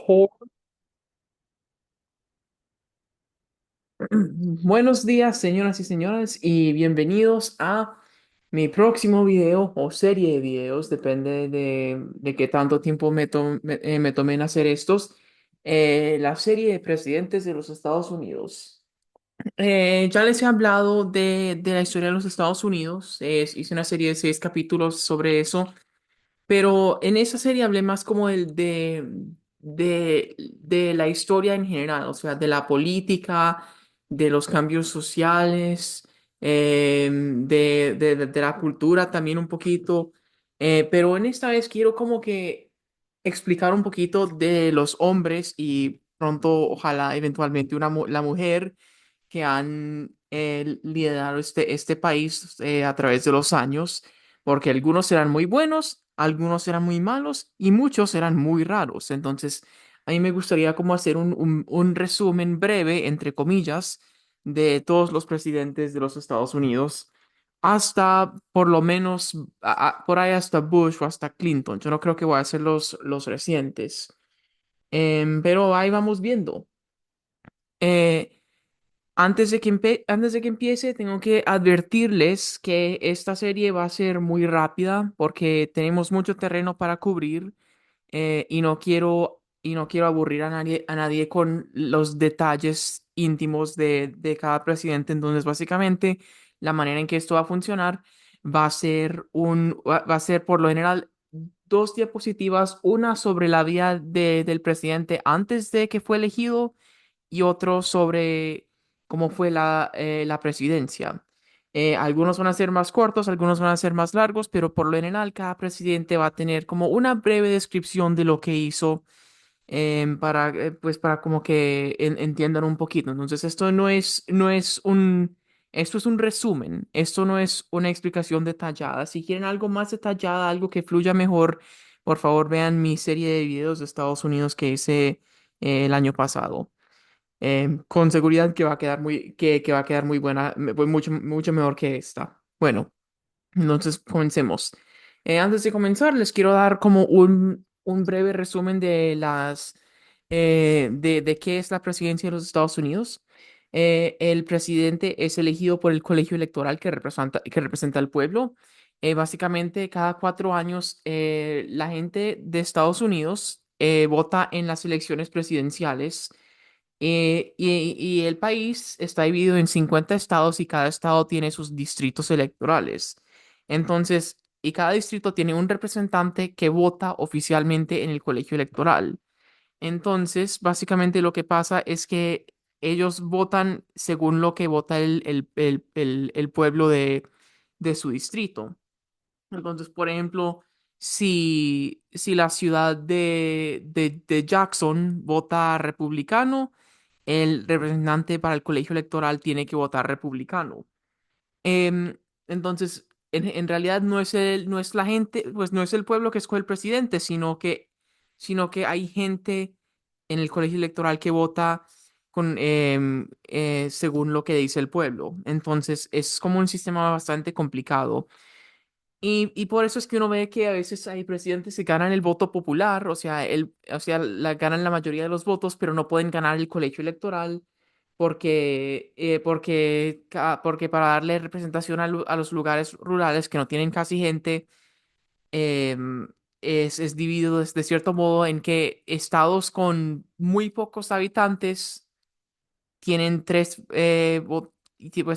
Jo- Buenos días, señoras y señores, y bienvenidos a mi próximo video o serie de videos, depende de qué tanto tiempo me tomé en hacer estos, la serie de presidentes de los Estados Unidos. Ya les he hablado de la historia de los Estados Unidos, hice una serie de 6 capítulos sobre eso. Pero en esa serie hablé más como de la historia en general, o sea, de la política, de los cambios sociales, de la cultura también un poquito. Pero en esta vez quiero como que explicar un poquito de los hombres y pronto, ojalá, eventualmente, la mujer que han liderado este país a través de los años, porque algunos eran muy buenos, algunos eran muy malos y muchos eran muy raros. Entonces, a mí me gustaría como hacer un resumen breve, entre comillas, de todos los presidentes de los Estados Unidos. Hasta por lo menos, por ahí hasta Bush o hasta Clinton. Yo no creo que voy a hacer los recientes. Pero ahí vamos viendo. Eh, antes de que empiece, tengo que advertirles que esta serie va a ser muy rápida porque tenemos mucho terreno para cubrir, y no quiero aburrir a nadie con los detalles íntimos de cada presidente. Entonces, básicamente, la manera en que esto va a funcionar va a ser por lo general 2 diapositivas, una sobre la vida del presidente antes de que fue elegido y otro sobre cómo fue la presidencia. Algunos van a ser más cortos, algunos van a ser más largos, pero por lo general cada presidente va a tener como una breve descripción de lo que hizo, pues para como que entiendan un poquito. Entonces esto esto es un resumen, esto no es una explicación detallada. Si quieren algo más detallada, algo que fluya mejor, por favor vean mi serie de videos de Estados Unidos que hice el año pasado. Con seguridad que va a quedar que va a quedar muy buena, mucho, mucho mejor que esta. Bueno, entonces comencemos. Antes de comenzar, les quiero dar como un breve resumen de qué es la presidencia de los Estados Unidos. El presidente es elegido por el colegio electoral que representa al pueblo. Básicamente, cada 4 años, la gente de Estados Unidos vota en las elecciones presidenciales, y el país está dividido en 50 estados y cada estado tiene sus distritos electorales. Entonces, y cada distrito tiene un representante que vota oficialmente en el colegio electoral. Entonces, básicamente lo que pasa es que ellos votan según lo que vota el pueblo de su distrito. Entonces, por ejemplo, si la ciudad de Jackson vota republicano, el representante para el colegio electoral tiene que votar republicano. Em, entonces, en realidad no es la gente, pues no es el pueblo que escoge el presidente, sino que hay gente en el colegio electoral que vota según lo que dice el pueblo. Entonces, es como un sistema bastante complicado. Y por eso es que uno ve que a veces hay presidentes que ganan el voto popular, o sea, ganan la mayoría de los votos, pero no pueden ganar el colegio electoral porque para darle representación a los lugares rurales que no tienen casi gente, em, es dividido de cierto modo en que estados con muy pocos habitantes tienen pues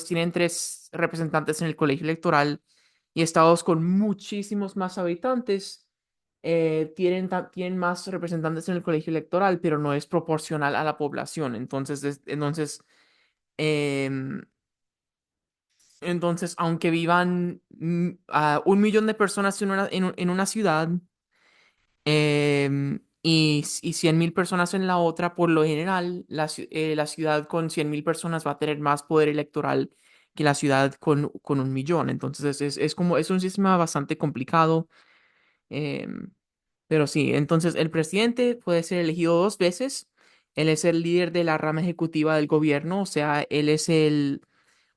tienen 3 representantes en el colegio electoral, y estados con muchísimos más habitantes tienen más representantes en el colegio electoral, pero no es proporcional a la población. Em, entonces, aunque vivan a 1 millón de personas en una ciudad, y 100.000 personas en la otra, por lo general, la ciudad con 100.000 personas va a tener más poder electoral que la ciudad con 1 millón. Entonces, es un sistema bastante complicado. em, pero sí, entonces el presidente puede ser elegido 2 veces. Él es el líder de la rama ejecutiva del gobierno, o sea, él es el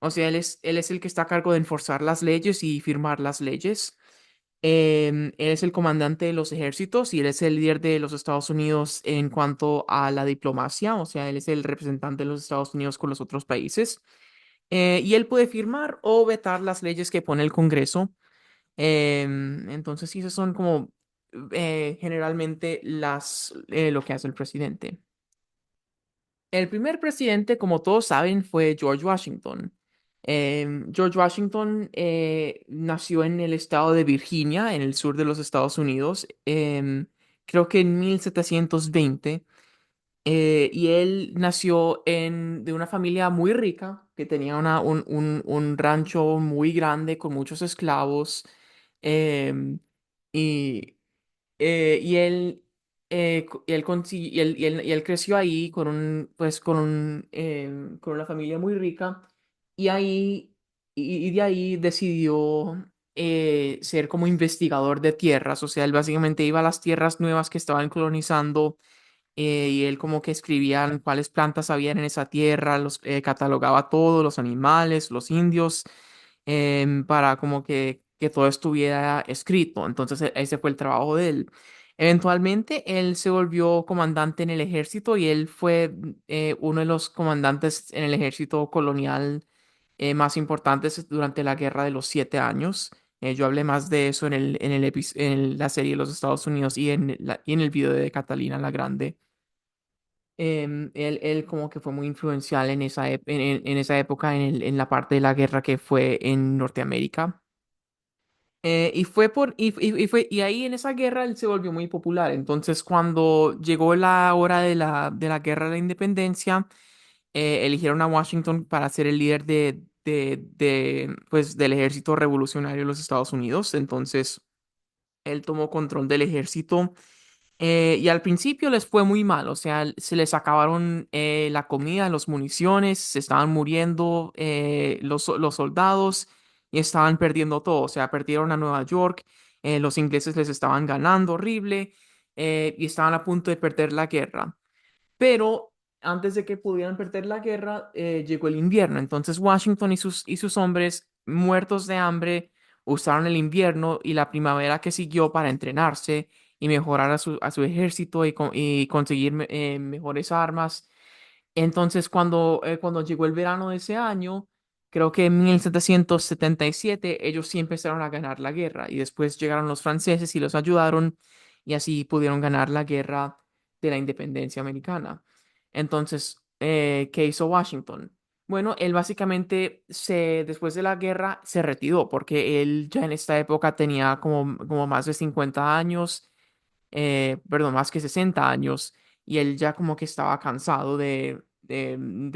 que está a cargo de enforzar las leyes y firmar las leyes. Él es el comandante de los ejércitos y él es el líder de los Estados Unidos en cuanto a la diplomacia, o sea, él es el representante de los Estados Unidos con los otros países. Y él puede firmar o vetar las leyes que pone el Congreso. Entonces, sí, esos son como generalmente lo que hace el presidente. El primer presidente, como todos saben, fue George Washington. George Washington nació en el estado de Virginia, en el sur de los Estados Unidos, creo que en 1720. Y él nació de una familia muy rica, que tenía un rancho muy grande con muchos esclavos. em, y y él creció ahí con una familia muy rica y y de ahí decidió ser como investigador de tierras, o sea, él básicamente iba a las tierras nuevas que estaban colonizando y él como que escribía cuáles plantas habían en esa tierra, catalogaba todos los animales, los indios, para como que todo estuviera escrito. Entonces ese fue el trabajo de él. Eventualmente él se volvió comandante en el ejército y él fue uno de los comandantes en el ejército colonial más importantes durante la Guerra de los 7 Años. Yo hablé más de eso en la serie de los Estados Unidos y en el video de Catalina la Grande. Él como que fue muy influencial en esa época en la parte de la guerra que fue en Norteamérica. Y ahí en esa guerra él se volvió muy popular. Entonces, cuando llegó la hora de la guerra de la independencia, eligieron a Washington para ser el líder pues, del ejército revolucionario de los Estados Unidos. Entonces, él tomó control del ejército y al principio les fue muy mal, o sea, se les acabaron la comida, las municiones, se estaban muriendo los soldados y estaban perdiendo todo, o sea, perdieron a Nueva York, los ingleses les estaban ganando horrible y estaban a punto de perder la guerra. Pero antes de que pudieran perder la guerra, llegó el invierno. Entonces Washington y sus hombres, muertos de hambre, usaron el invierno y la primavera que siguió para entrenarse y mejorar a su ejército y conseguir mejores armas. Entonces, cuando llegó el verano de ese año, creo que en 1777, ellos sí empezaron a ganar la guerra y después llegaron los franceses y los ayudaron y así pudieron ganar la guerra de la independencia americana. Entonces, ¿qué hizo Washington? Bueno, él básicamente después de la guerra se retiró porque él ya en esta época tenía como más de 50 años, perdón, más que 60 años, y él ya como que estaba cansado de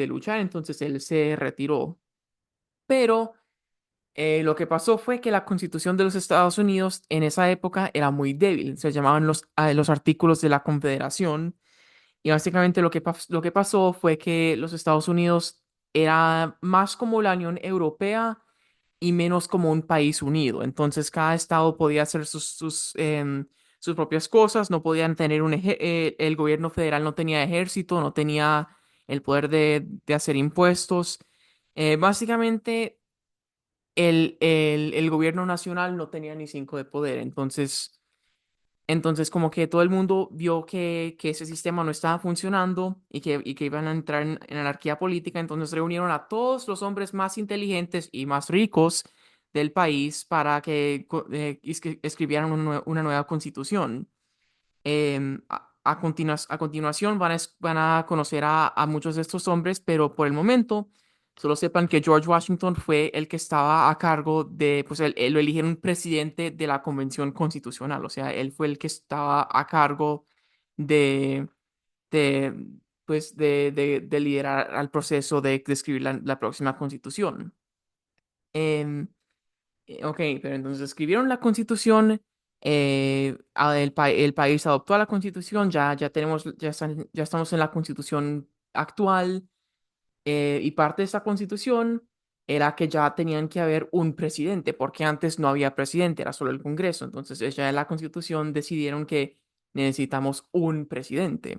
luchar, entonces él se retiró. Pero lo que pasó fue que la Constitución de los Estados Unidos en esa época era muy débil, se llamaban los artículos de la Confederación, y básicamente lo que pasó fue que los Estados Unidos era más como la Unión Europea y menos como un país unido. Entonces cada estado podía hacer sus propias cosas, no podían tener el gobierno federal no tenía ejército, no tenía el poder de hacer impuestos. Básicamente el gobierno nacional no tenía ni cinco de poder. Entonces, como que todo el mundo vio que ese sistema no estaba funcionando y que iban a entrar en anarquía política, entonces reunieron a todos los hombres más inteligentes y más ricos del país para que escribieran una nueva constitución. A continuación van a conocer a muchos de estos hombres, pero por el momento solo sepan que George Washington fue el que estaba a cargo pues él lo eligieron presidente de la Convención Constitucional, o sea, él fue el que estaba a cargo de, de de liderar al proceso de escribir la próxima constitución. Em, Ok, pero entonces escribieron la constitución, el país adoptó la constitución, ya estamos en la constitución actual, y parte de esa constitución era que ya tenían que haber un presidente, porque antes no había presidente, era solo el Congreso. Entonces ya en la constitución decidieron que necesitamos un presidente.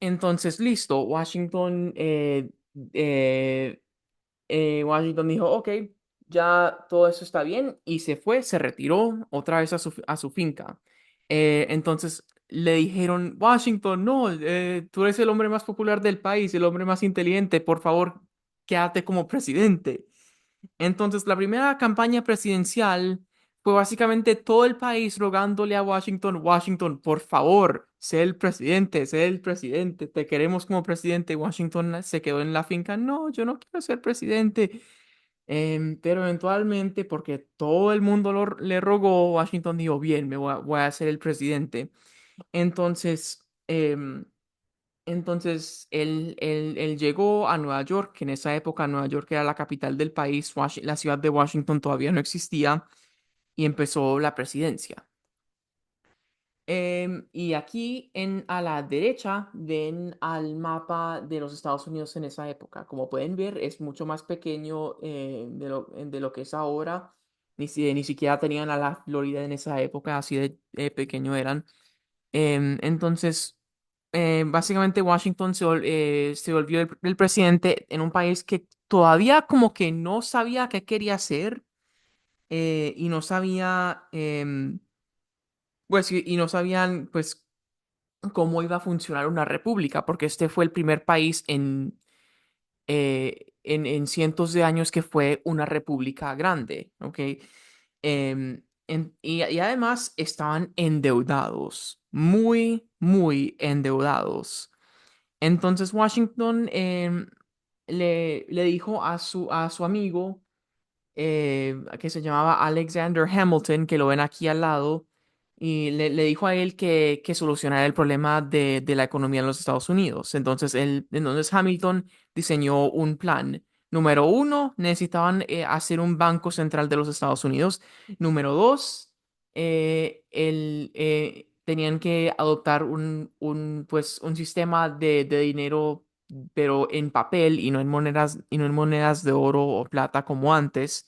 Entonces, listo, eh, Washington dijo, ok. ya todo eso está bien y se fue, se retiró otra vez a su finca. Entonces le dijeron, Washington, no, tú eres el hombre más popular del país, el hombre más inteligente, por favor, quédate como presidente. Entonces, la primera campaña presidencial fue básicamente todo el país rogándole a Washington, Washington, por favor, sé el presidente, te queremos como presidente. Washington se quedó en la finca, no, yo no quiero ser presidente. Pero eventualmente, porque todo el mundo le rogó, Washington dijo, bien, voy a ser el presidente. Entonces, él llegó a Nueva York, que en esa época Nueva York era la capital del país, la ciudad de Washington todavía no existía, y empezó la presidencia. Y aquí a la derecha ven al mapa de los Estados Unidos en esa época. Como pueden ver, es mucho más pequeño de lo que es ahora. Ni siquiera tenían a la Florida en esa época, así de pequeño eran. Entonces, básicamente Washington se volvió el presidente en un país que todavía como que no sabía qué quería hacer y no sabía, pues, y no sabían, pues, cómo iba a funcionar una república, porque este fue el primer país en cientos de años que fue una república grande, ¿ok? Y además estaban endeudados, muy, muy endeudados. Entonces Washington le dijo a su amigo, que se llamaba Alexander Hamilton, que lo ven aquí al lado, y le dijo a él que solucionara el problema de la economía en los Estados Unidos. Entonces Hamilton diseñó un plan. Número uno, necesitaban hacer un banco central de los Estados Unidos. Número dos, tenían que adoptar pues, un sistema de dinero, pero en papel y no en monedas de oro o plata como antes.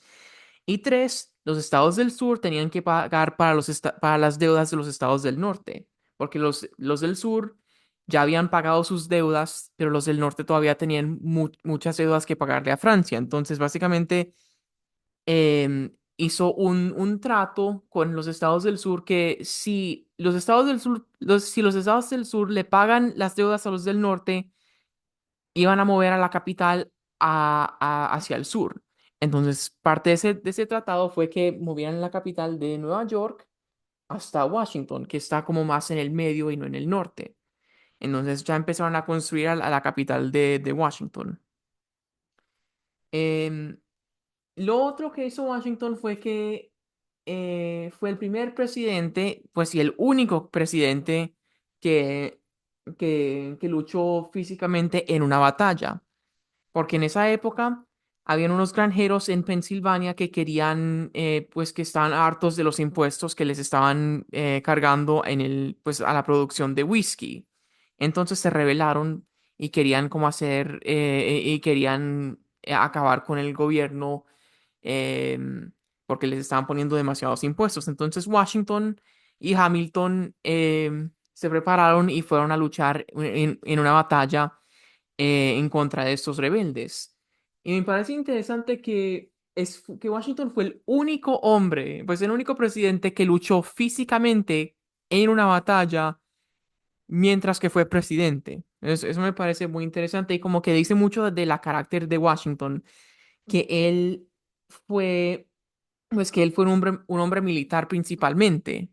Y tres, los estados del sur tenían que pagar para las deudas de los estados del norte, porque los del sur ya habían pagado sus deudas, pero los del norte todavía tenían muchas deudas que pagarle a Francia. Entonces, básicamente, hizo un trato con los estados del sur que si los estados del sur le pagan las deudas a los del norte, iban a mover a la capital hacia el sur. Entonces, parte de ese tratado fue que movieran la capital de Nueva York hasta Washington, que está como más en el medio y no en el norte. Entonces ya empezaron a construir a la capital de Washington. Em, lo otro que hizo Washington fue que fue el primer presidente, pues sí, el único presidente que, que luchó físicamente en una batalla. Porque en esa época habían unos granjeros en Pensilvania que querían, pues que estaban hartos de los impuestos que les estaban cargando pues a la producción de whisky. Entonces se rebelaron y querían como hacer, y querían acabar con el gobierno, porque les estaban poniendo demasiados impuestos. Entonces Washington y Hamilton se prepararon y fueron a luchar en una batalla en contra de estos rebeldes. Y me parece interesante que Washington fue el único hombre, pues el único presidente que luchó físicamente en una batalla mientras que fue presidente. Eso me parece muy interesante y como que dice mucho de la carácter de Washington, que él fue, pues que él fue un hombre militar principalmente.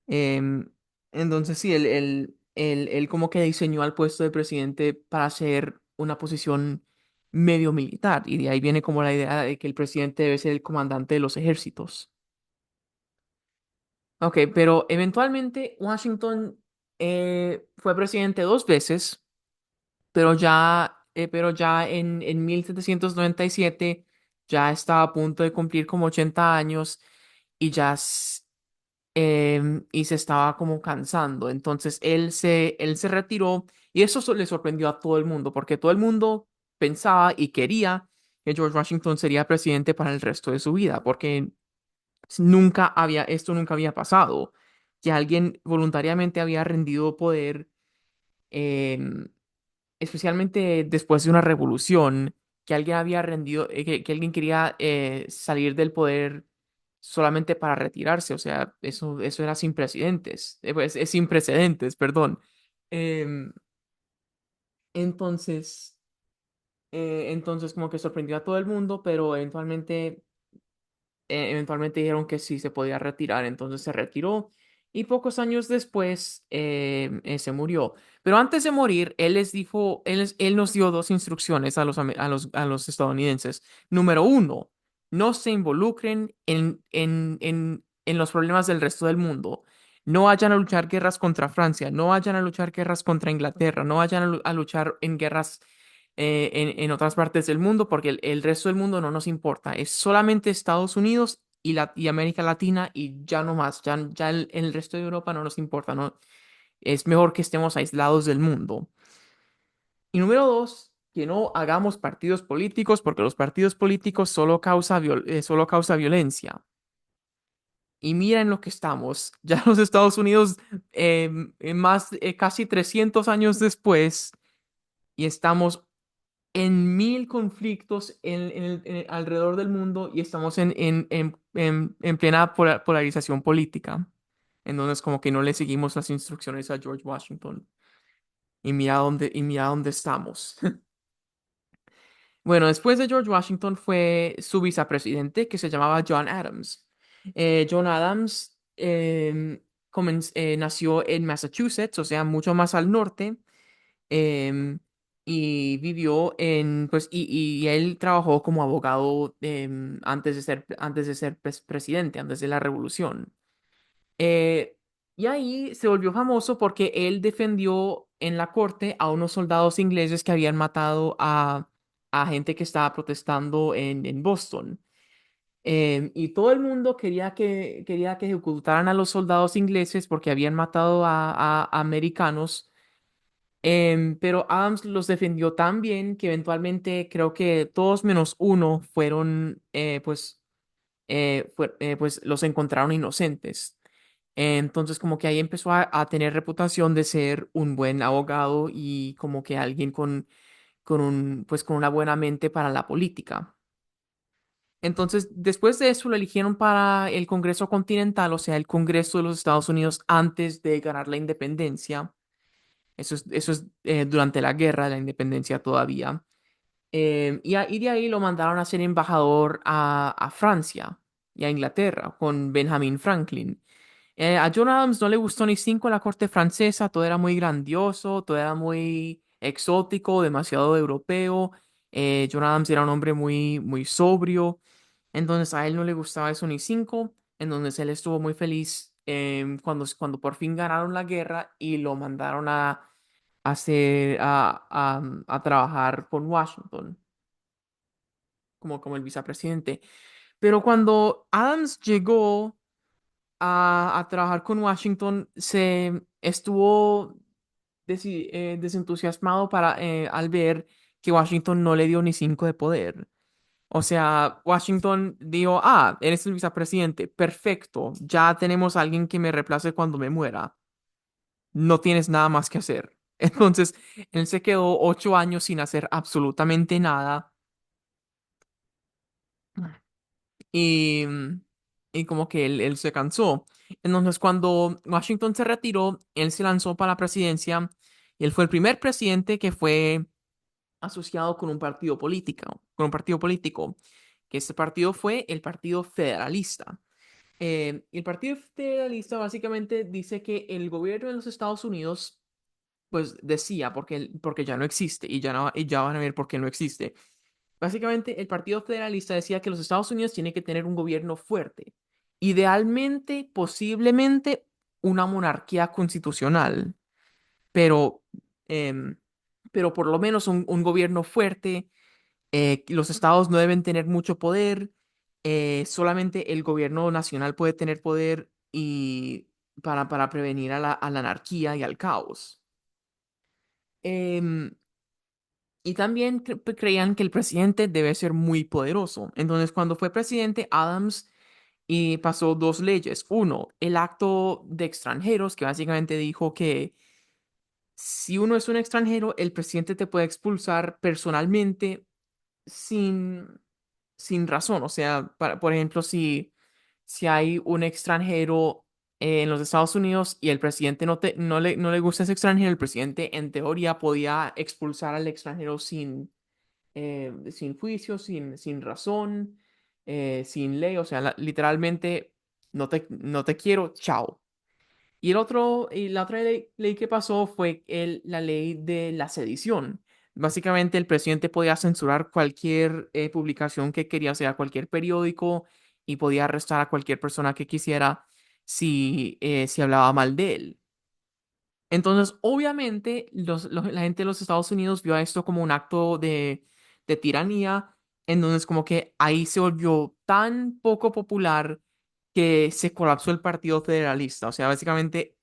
Em, entonces sí, él como que diseñó al puesto de presidente para ser una posición medio militar y de ahí viene como la idea de que el presidente debe ser el comandante de los ejércitos. Ok, pero eventualmente Washington fue presidente dos veces, pero ya en 1797 ya estaba a punto de cumplir como 80 años y y se estaba como cansando. Entonces él se retiró y eso le sorprendió a todo el mundo, porque todo el mundo pensaba y quería que George Washington sería presidente para el resto de su vida, porque esto nunca había pasado, que alguien voluntariamente había rendido poder, em, especialmente después de una revolución, que alguien había rendido, que alguien quería salir del poder solamente para retirarse. O sea, eso era sin precedentes. Pues, es sin precedentes, perdón. Em, entonces, entonces como que sorprendió a todo el mundo, pero eventualmente dijeron que sí se podía retirar, entonces se retiró y pocos años después se murió. Pero antes de morir, él les dijo, él nos dio dos instrucciones a los estadounidenses. Número uno, no se involucren en los problemas del resto del mundo. No vayan a luchar guerras contra Francia, no vayan a luchar guerras contra Inglaterra, no vayan a luchar en guerras en otras partes del mundo, porque el resto del mundo no nos importa. Es solamente Estados Unidos y América Latina y ya no más. Ya el resto de Europa no nos importa, ¿no? Es mejor que estemos aislados del mundo. Y número dos, que no hagamos partidos políticos, porque los partidos políticos solo causa violencia. Y mira en lo que estamos. Ya los Estados Unidos, casi 300 años después, y estamos en mil conflictos alrededor del mundo y estamos en plena polarización política. Entonces, como que no le seguimos las instrucciones a George Washington. Y mira dónde estamos. Bueno, después de George Washington fue su vicepresidente que se llamaba John Adams. John Adams nació en Massachusetts, o sea, mucho más al norte. em, y vivió y él trabajó como abogado antes de ser presidente, antes de la revolución. Eh, y ahí se volvió famoso porque él defendió en la corte a unos soldados ingleses que habían matado a gente que estaba protestando en Boston. Y todo el mundo quería que ejecutaran a los soldados ingleses porque habían matado a americanos. Pero Adams los defendió tan bien que eventualmente creo que todos menos uno fueron, pues los encontraron inocentes. Entonces como que ahí empezó a tener reputación de ser un buen abogado y como que alguien con una buena mente para la política. Entonces, después de eso lo eligieron para el Congreso Continental, o sea, el Congreso de los Estados Unidos antes de ganar la independencia. Eso es durante la guerra de la independencia todavía. Y de ahí lo mandaron a ser embajador a Francia y a Inglaterra con Benjamin Franklin. A John Adams no le gustó ni cinco la corte francesa, todo era muy grandioso, todo era muy exótico, demasiado europeo. John Adams era un hombre muy sobrio, entonces a él no le gustaba eso ni cinco, entonces él estuvo muy feliz cuando por fin ganaron la guerra y lo mandaron a trabajar con Washington como el vicepresidente. Pero cuando Adams llegó a trabajar con Washington, se estuvo desentusiasmado al ver que Washington no le dio ni cinco de poder. O sea, Washington dijo, eres el vicepresidente, perfecto, ya tenemos a alguien que me reemplace cuando me muera, no tienes nada más que hacer. Entonces, él se quedó 8 años sin hacer absolutamente nada y, y como que él se cansó. Entonces, cuando Washington se retiró, él se lanzó para la presidencia y él fue el primer presidente que fue asociado con un partido político, que este partido fue el Partido Federalista. El Partido Federalista básicamente dice que el gobierno de los Estados Unidos, pues decía, porque ya no existe y y ya van a ver por qué no existe. Básicamente, el Partido Federalista decía que los Estados Unidos tienen que tener un gobierno fuerte, idealmente, posiblemente, una monarquía constitucional, pero, em, pero por lo menos un gobierno fuerte. Los estados no deben tener mucho poder, solamente el gobierno nacional puede tener poder y para prevenir a la anarquía y al caos. Em, y también creían que el presidente debe ser muy poderoso. Entonces, cuando fue presidente, Adams pasó dos leyes. Uno, el acto de extranjeros, que básicamente dijo que si uno es un extranjero, el presidente te puede expulsar personalmente sin, sin razón. O sea, por ejemplo, si hay un extranjero en los Estados Unidos y el presidente no le gusta ese extranjero, el presidente en teoría podía expulsar al extranjero sin juicio, sin razón, sin ley. O sea, literalmente no te quiero, chao. Y la otra ley que pasó fue la ley de la sedición. Básicamente, el presidente podía censurar cualquier publicación que quería, o sea, cualquier periódico, y podía arrestar a cualquier persona que quisiera si hablaba mal de él. Entonces, obviamente, la gente de los Estados Unidos vio a esto como un acto de tiranía. Entonces, como que ahí se volvió tan poco popular que se colapsó el Partido Federalista. O sea, básicamente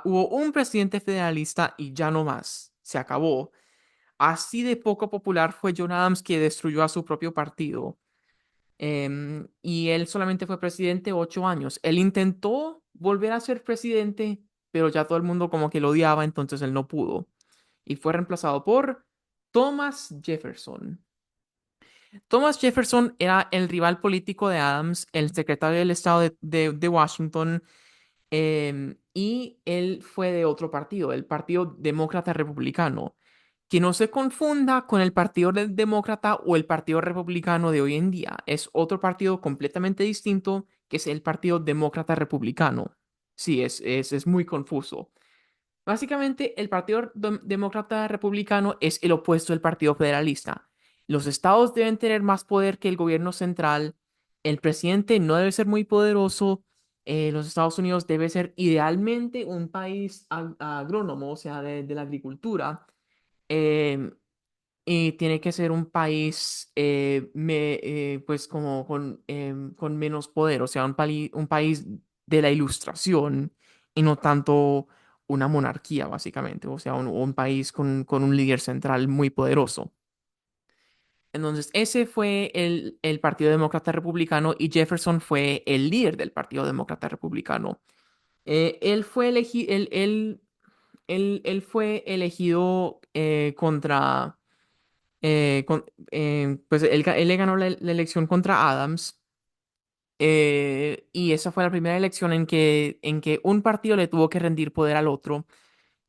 hubo un presidente federalista y ya no más. Se acabó. Así de poco popular fue John Adams, que destruyó a su propio partido. Y él solamente fue presidente 8 años. Él intentó volver a ser presidente, pero ya todo el mundo como que lo odiaba, entonces él no pudo. Y fue reemplazado por Thomas Jefferson. Thomas Jefferson era el rival político de Adams, el secretario del Estado de Washington, y él fue de otro partido, el Partido Demócrata Republicano. Que no se confunda con el Partido Demócrata o el Partido Republicano de hoy en día. Es otro partido completamente distinto, que es el Partido Demócrata Republicano. Sí, es muy confuso. Básicamente, el Partido Demócrata Republicano es el opuesto del Partido Federalista. Los estados deben tener más poder que el gobierno central. El presidente no debe ser muy poderoso. Los Estados Unidos debe ser idealmente un país agrónomo, o sea, de la agricultura. Em, y tiene que ser un país pues como con menos poder, o sea, un país de la ilustración y no tanto una monarquía, básicamente, o sea, un país con un líder central muy poderoso. Entonces, ese fue el Partido Demócrata Republicano y Jefferson fue el líder del Partido Demócrata Republicano. Él fue él fue elegido pues él le ganó la elección contra Adams, y esa fue la primera elección en que un partido le tuvo que rendir poder al otro.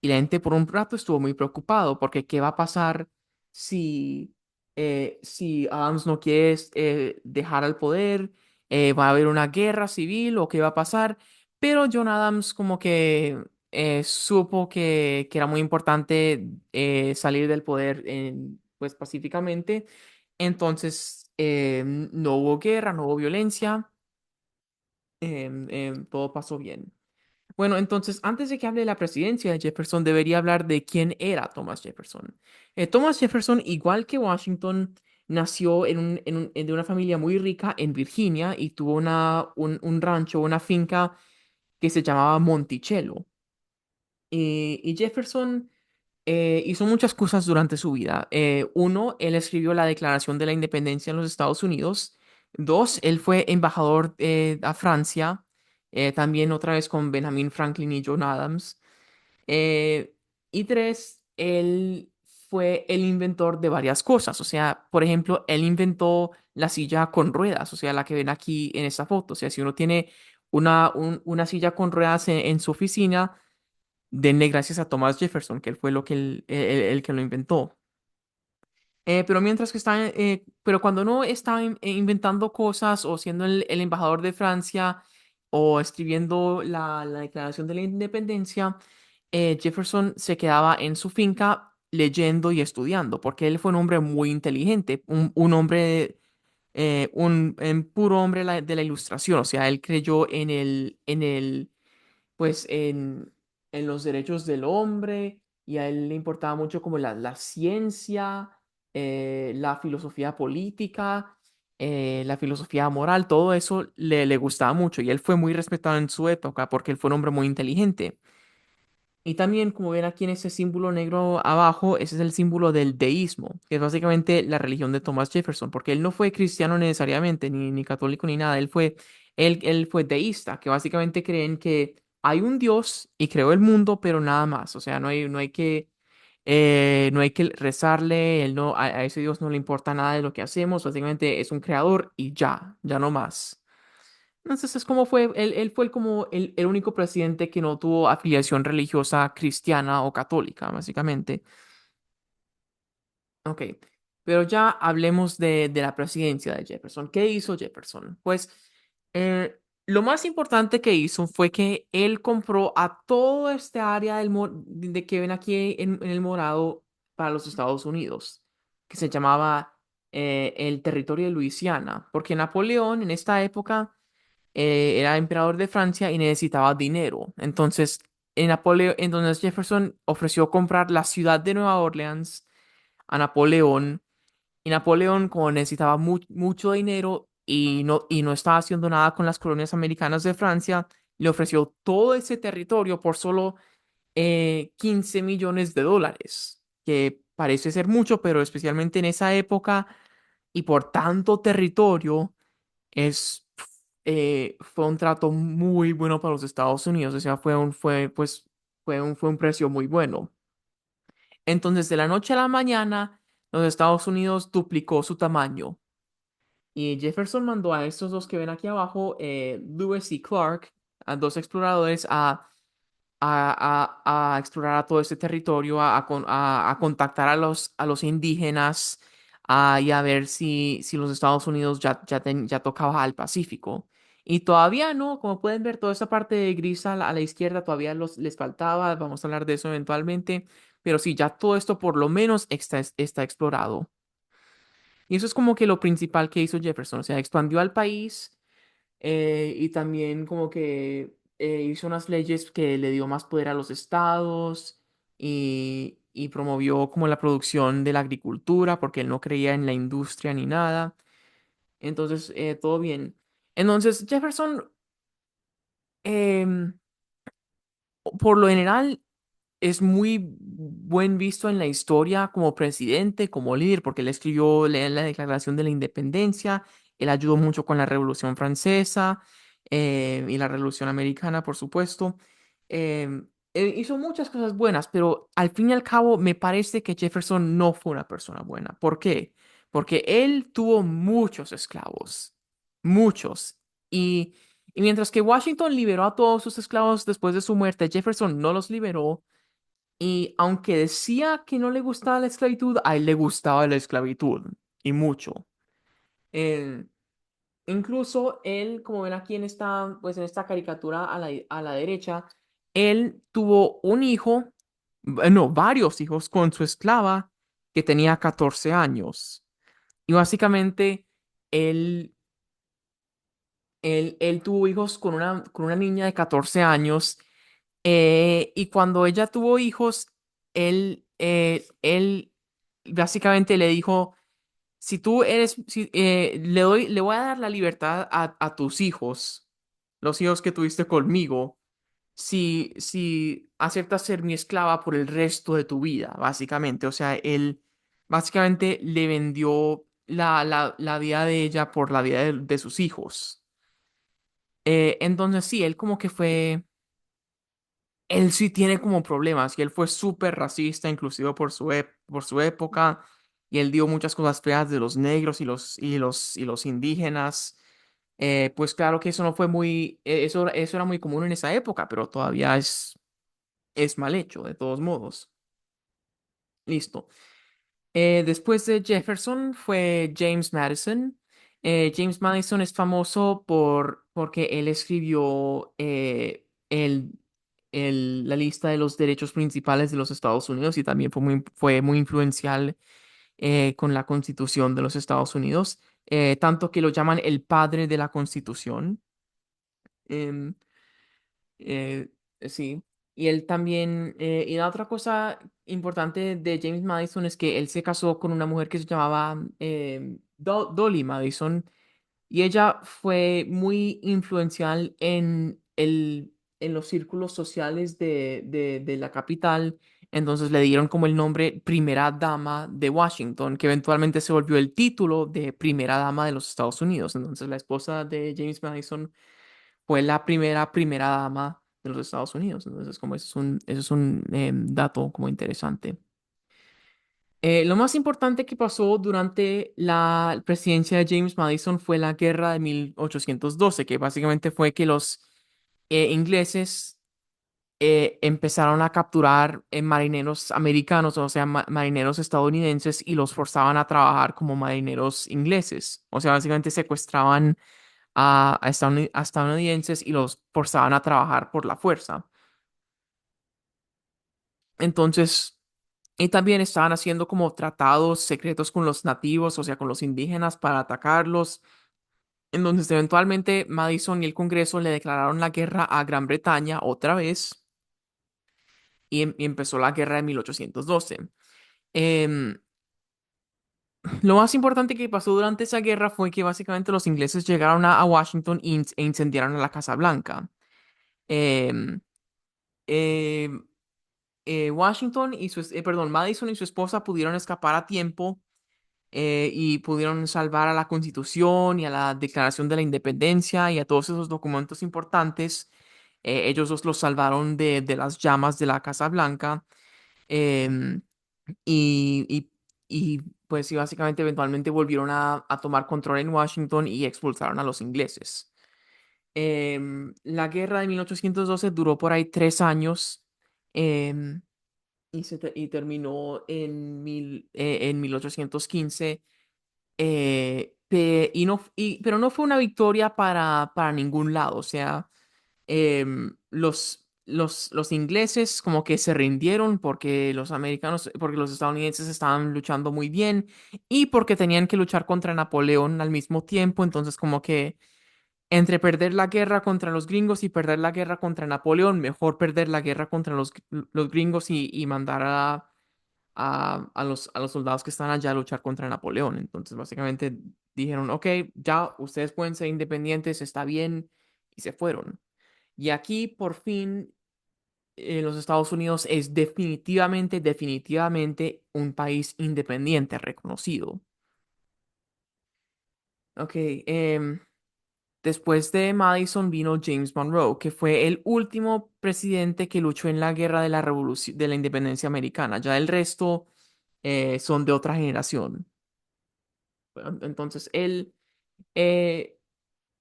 Y la gente por un rato estuvo muy preocupado porque ¿qué va a pasar si, si Adams no quiere dejar al poder? ¿Va a haber una guerra civil o qué va a pasar? Pero John Adams como que supo que era muy importante salir del poder pues pacíficamente. Entonces no hubo guerra, no hubo violencia, todo pasó bien. Bueno, entonces, antes de que hable de la presidencia de Jefferson, debería hablar de quién era Thomas Jefferson. Thomas Jefferson, igual que Washington, nació de una familia muy rica en Virginia y tuvo un rancho, una finca que se llamaba Monticello. Y Jefferson hizo muchas cosas durante su vida. Uno, él escribió la Declaración de la Independencia en los Estados Unidos. Dos, él fue embajador a Francia, también otra vez con Benjamin Franklin y John Adams. Eh, y tres, él fue el inventor de varias cosas. O sea, por ejemplo, él inventó la silla con ruedas, o sea, la que ven aquí en esta foto. O sea, si uno tiene una silla con ruedas en su oficina, denle gracias a Thomas Jefferson, que él fue el que lo inventó. Pero mientras que pero cuando no estaba inventando cosas o siendo el embajador de Francia o escribiendo la Declaración de la Independencia, Jefferson se quedaba en su finca leyendo y estudiando, porque él fue un hombre muy inteligente, un hombre, un puro hombre de la ilustración, o sea, él creyó pues en los derechos del hombre, y a él le importaba mucho como la ciencia, la filosofía política, la filosofía moral, todo eso le gustaba mucho y él fue muy respetado en su época porque él fue un hombre muy inteligente. Y también, como ven aquí en ese símbolo negro abajo, ese es el símbolo del deísmo, que es básicamente la religión de Thomas Jefferson, porque él no fue cristiano necesariamente, ni católico, ni nada, él fue deísta, que básicamente creen que hay un Dios y creó el mundo, pero nada más, o sea, no hay que No hay que rezarle, él no, a ese Dios no le importa nada de lo que hacemos, básicamente es un creador y ya, ya no más. Entonces es como fue, él fue como el único presidente que no tuvo afiliación religiosa cristiana o católica, básicamente. Ok, pero ya hablemos de la presidencia de Jefferson. ¿Qué hizo Jefferson? Pues lo más importante que hizo fue que él compró a todo este área de que ven aquí en el morado para los Estados Unidos, que se llamaba el territorio de Luisiana, porque Napoleón en esta época era emperador de Francia y necesitaba dinero. Entonces Jefferson ofreció comprar la ciudad de Nueva Orleans a Napoleón, y Napoleón, como necesitaba mucho dinero y no estaba haciendo nada con las colonias americanas de Francia, le ofreció todo ese territorio por solo 15 millones de dólares, que parece ser mucho, pero especialmente en esa época y por tanto territorio, fue un trato muy bueno para los Estados Unidos. O sea, fue un precio muy bueno. Entonces, de la noche a la mañana, los Estados Unidos duplicó su tamaño. Y Jefferson mandó a estos dos que ven aquí abajo, Lewis y Clark, a dos exploradores, a explorar a todo este territorio, a contactar a los indígenas, y a ver si los Estados Unidos ya tocaba al Pacífico. Y todavía no, como pueden ver, toda esa parte de gris a la izquierda todavía les faltaba, vamos a hablar de eso eventualmente, pero sí, ya todo esto por lo menos está explorado. Y eso es como que lo principal que hizo Jefferson, o sea, expandió al país, y también como que hizo unas leyes que le dio más poder a los estados, y promovió como la producción de la agricultura porque él no creía en la industria ni nada. Entonces, todo bien. Entonces, Jefferson, em, por lo general, es muy buen visto en la historia como presidente, como líder, porque él escribió la Declaración de la Independencia, él ayudó mucho con la Revolución Francesa, y la Revolución Americana, por supuesto. Él hizo muchas cosas buenas, pero al fin y al cabo me parece que Jefferson no fue una persona buena. ¿Por qué? Porque él tuvo muchos esclavos, muchos. Y mientras que Washington liberó a todos sus esclavos después de su muerte, Jefferson no los liberó. Y aunque decía que no le gustaba la esclavitud, a él le gustaba la esclavitud, y mucho. Eh, Incluso él, como ven aquí pues en esta caricatura a la derecha, él tuvo un hijo, no, varios hijos con su esclava que tenía 14 años. Y básicamente él, él tuvo hijos con una niña de 14 años. Y cuando ella tuvo hijos, él básicamente le dijo, le voy a dar la libertad a tus hijos, los hijos que tuviste conmigo, si aceptas ser mi esclava por el resto de tu vida, básicamente. O sea, él básicamente le vendió la vida de ella por la vida de sus hijos. Entonces sí, él como que fue. Él sí tiene como problemas y él fue súper racista, inclusive por su época, y él dio muchas cosas feas de los negros y los indígenas. Pues claro que eso no fue eso era muy común en esa época, pero todavía es mal hecho, de todos modos. Listo. Después de Jefferson fue James Madison. James Madison es famoso porque él escribió la lista de los derechos principales de los Estados Unidos, y también fue muy influencial con la Constitución de los Estados Unidos, tanto que lo llaman el padre de la Constitución. Em, eh, sí, y él también, y la otra cosa importante de James Madison es que él se casó con una mujer que se llamaba Dolly Madison, y ella fue muy influencial en los círculos sociales de la capital. Entonces le dieron como el nombre Primera Dama de Washington, que eventualmente se volvió el título de Primera Dama de los Estados Unidos. Entonces la esposa de James Madison fue la primera dama de los Estados Unidos. Entonces, como eso es un dato como interesante. Lo más importante que pasó durante la presidencia de James Madison fue la guerra de 1812, que básicamente fue que los ingleses empezaron a capturar marineros americanos, o sea, marineros estadounidenses, y los forzaban a trabajar como marineros ingleses. O sea, básicamente secuestraban a estadounidenses y los forzaban a trabajar por la fuerza. Entonces, y también estaban haciendo como tratados secretos con los nativos, o sea, con los indígenas para atacarlos. Entonces, eventualmente, Madison y el Congreso le declararon la guerra a Gran Bretaña otra vez y empezó la guerra de 1812. Em, lo más importante que pasó durante esa guerra fue que básicamente los ingleses llegaron a Washington e incendiaron a la Casa Blanca. Em, em, Madison y su esposa pudieron escapar a tiempo y pudieron salvar a la Constitución y a la Declaración de la Independencia y a todos esos documentos importantes. Ellos dos los salvaron de las llamas de la Casa Blanca. em, y, y, y, pues sí, básicamente eventualmente volvieron a tomar control en Washington y expulsaron a los ingleses. La guerra de 1812 duró por ahí 3 años. em, y terminó en 1815. Pero no fue una victoria para ningún lado. O sea, los ingleses como que se rindieron porque los americanos, porque los estadounidenses estaban luchando muy bien y porque tenían que luchar contra Napoleón al mismo tiempo. Entonces, como que entre perder la guerra contra los gringos y perder la guerra contra Napoleón, mejor perder la guerra contra los gringos y mandar a los soldados que están allá a luchar contra Napoleón. Entonces, básicamente dijeron, ok, ya ustedes pueden ser independientes, está bien, y se fueron. Y aquí, por fin, los Estados Unidos es definitivamente, definitivamente un país independiente, reconocido. Ok, después de Madison vino James Monroe, que fue el último presidente que luchó en la guerra de la revolución, de la independencia americana. Ya el resto son de otra generación. Bueno, entonces, eh,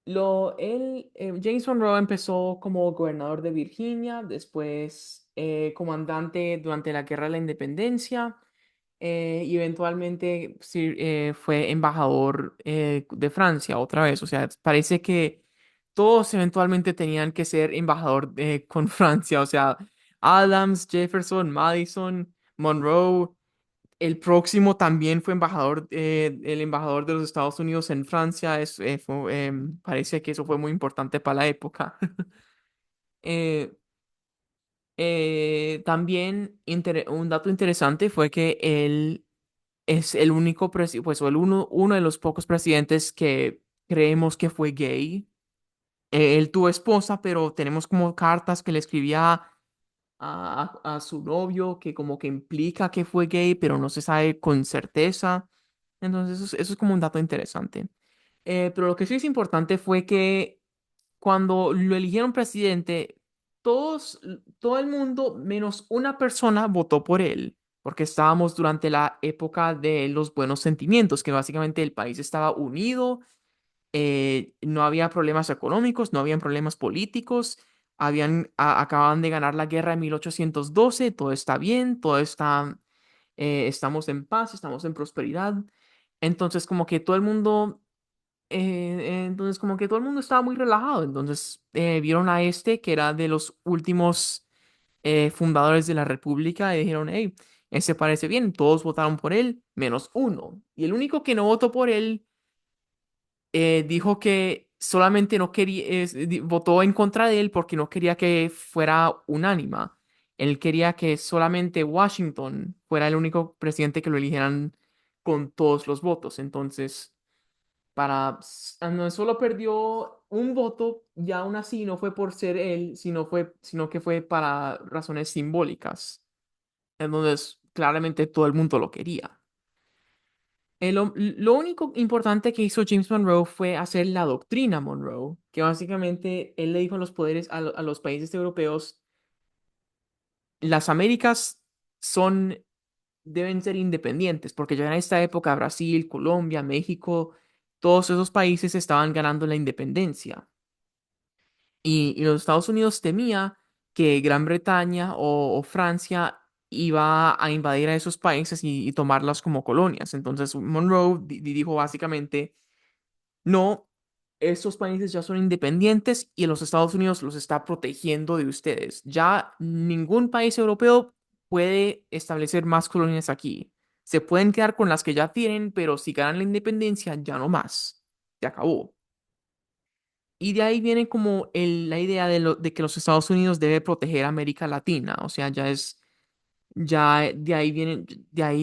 James Monroe empezó como gobernador de Virginia, después comandante durante la Guerra de la Independencia y eventualmente sí, fue embajador de Francia otra vez. O sea, parece que todos eventualmente tenían que ser embajador con Francia. O sea, Adams, Jefferson, Madison, Monroe. El próximo también fue el embajador de los Estados Unidos en Francia. Parece que eso fue muy importante para la época. Eh, también un dato interesante fue que él es el único, pues, o uno de los pocos presidentes que creemos que fue gay. Él tuvo esposa, pero tenemos como cartas que le escribía a su novio que como que implica que fue gay, pero no se sabe con certeza. Entonces eso es como un dato interesante. Pero lo que sí es importante fue que cuando lo eligieron presidente, todo el mundo, menos una persona, votó por él, porque estábamos durante la época de los buenos sentimientos, que básicamente el país estaba unido, no había problemas económicos, no habían problemas políticos, acababan de ganar la guerra de 1812, todo está bien, estamos en paz, estamos en prosperidad. Entonces, como que todo el mundo estaba muy relajado. Entonces, vieron a este, que era de los últimos fundadores de la República, y dijeron, hey, ese parece bien. Todos votaron por él, menos uno. Y el único que no votó por él dijo que solamente no quería, votó en contra de él porque no quería que fuera unánima. Él quería que solamente Washington fuera el único presidente que lo eligieran con todos los votos. Entonces, no solo perdió un voto y aún así no fue por ser él, sino que fue para razones simbólicas. Entonces, claramente todo el mundo lo quería. Lo único importante que hizo James Monroe fue hacer la doctrina Monroe, que básicamente él le dijo a los poderes, a los países europeos, las Américas son deben ser independientes, porque ya en esta época Brasil, Colombia, México, todos esos países estaban ganando la independencia. Y los Estados Unidos temía que Gran Bretaña o Francia iba a invadir a esos países y tomarlas como colonias. Entonces Monroe dijo básicamente, no, estos países ya son independientes y los Estados Unidos los está protegiendo de ustedes. Ya ningún país europeo puede establecer más colonias aquí. Se pueden quedar con las que ya tienen, pero si ganan la independencia, ya no más. Se acabó. Y de ahí viene como la idea de que los Estados Unidos debe proteger a América Latina. O sea, ya de ahí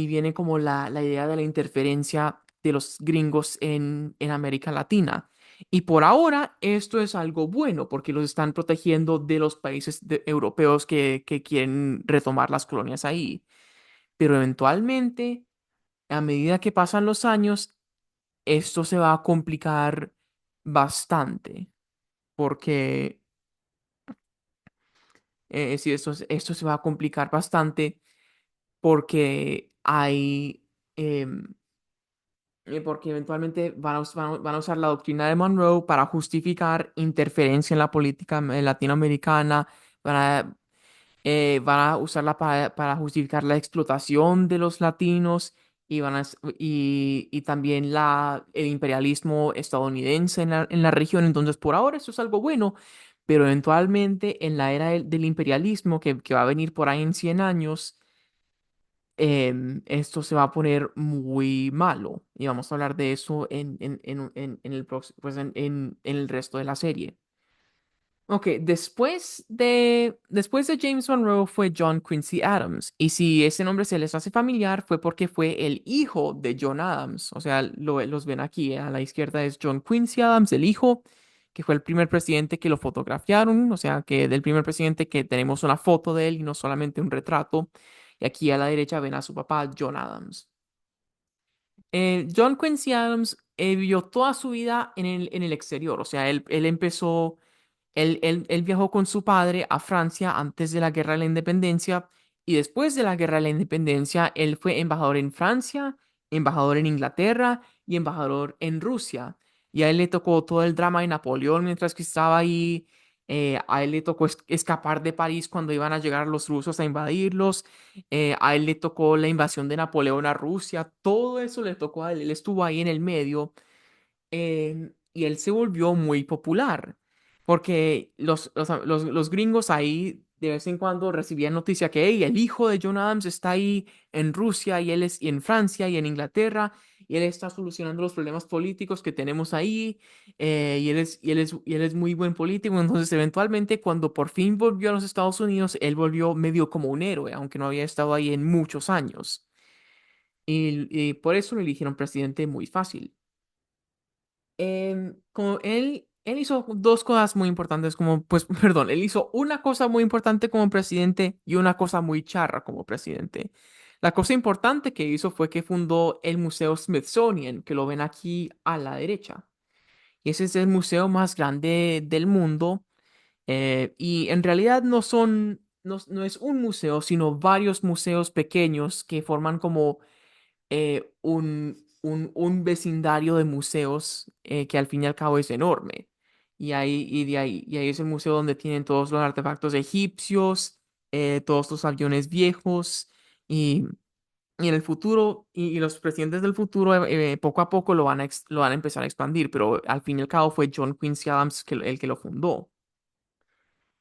viene como la idea de la interferencia de los gringos en América Latina. Y por ahora esto es algo bueno porque los están protegiendo de los países europeos que quieren retomar las colonias ahí. Pero eventualmente, a medida que pasan los años, esto se va a complicar bastante porque sí, esto se va a complicar bastante porque em, porque eventualmente van a usar la doctrina de Monroe para justificar interferencia en la política latinoamericana, van van a usarla para justificar la explotación de los latinos y también el imperialismo estadounidense en la región. Entonces, por ahora eso es algo bueno, pero eventualmente en la era del imperialismo que va a venir por ahí en 100 años, esto se va a poner muy malo. Y vamos a hablar de eso en el pues en el resto de la serie. Ok, después de James Monroe fue John Quincy Adams. Y si ese nombre se les hace familiar, fue porque fue el hijo de John Adams. O sea, los ven aquí. A la izquierda es John Quincy Adams, el hijo, que fue el primer presidente que lo fotografiaron. O sea, que del primer presidente que tenemos una foto de él y no solamente un retrato. Y aquí a la derecha ven a su papá, John Adams. John Quincy Adams vivió toda su vida en el exterior. O sea, él empezó. Él viajó con su padre a Francia antes de la Guerra de la Independencia y después de la Guerra de la Independencia, él fue embajador en Francia, embajador en Inglaterra y embajador en Rusia. Y a él le tocó todo el drama de Napoleón mientras que estaba ahí. A él le tocó escapar de París cuando iban a llegar los rusos a invadirlos. A él le tocó la invasión de Napoleón a Rusia. Todo eso le tocó a él. Él estuvo ahí en el medio y él se volvió muy popular, porque los gringos ahí de vez en cuando recibían noticia que "Hey, el hijo de John Adams está ahí en Rusia y él es y en Francia y en Inglaterra y él está solucionando los problemas políticos que tenemos ahí y él es muy buen político". Entonces, eventualmente, cuando por fin volvió a los Estados Unidos, él volvió medio como un héroe, aunque no había estado ahí en muchos años. Y por eso lo eligieron presidente muy fácil. Como él hizo dos cosas muy importantes como, pues, perdón, él hizo una cosa muy importante como presidente y una cosa muy charra como presidente. La cosa importante que hizo fue que fundó el Museo Smithsonian, que lo ven aquí a la derecha. Y ese es el museo más grande del mundo. Y en realidad no es un museo, sino varios museos pequeños que forman como un vecindario de museos que al fin y al cabo es enorme. Y ahí es el museo donde tienen todos los artefactos egipcios, todos los aviones viejos y, y en el futuro, y los presidentes del futuro poco a poco lo van a empezar a expandir, pero al fin y al cabo fue John Quincy Adams el que lo fundó.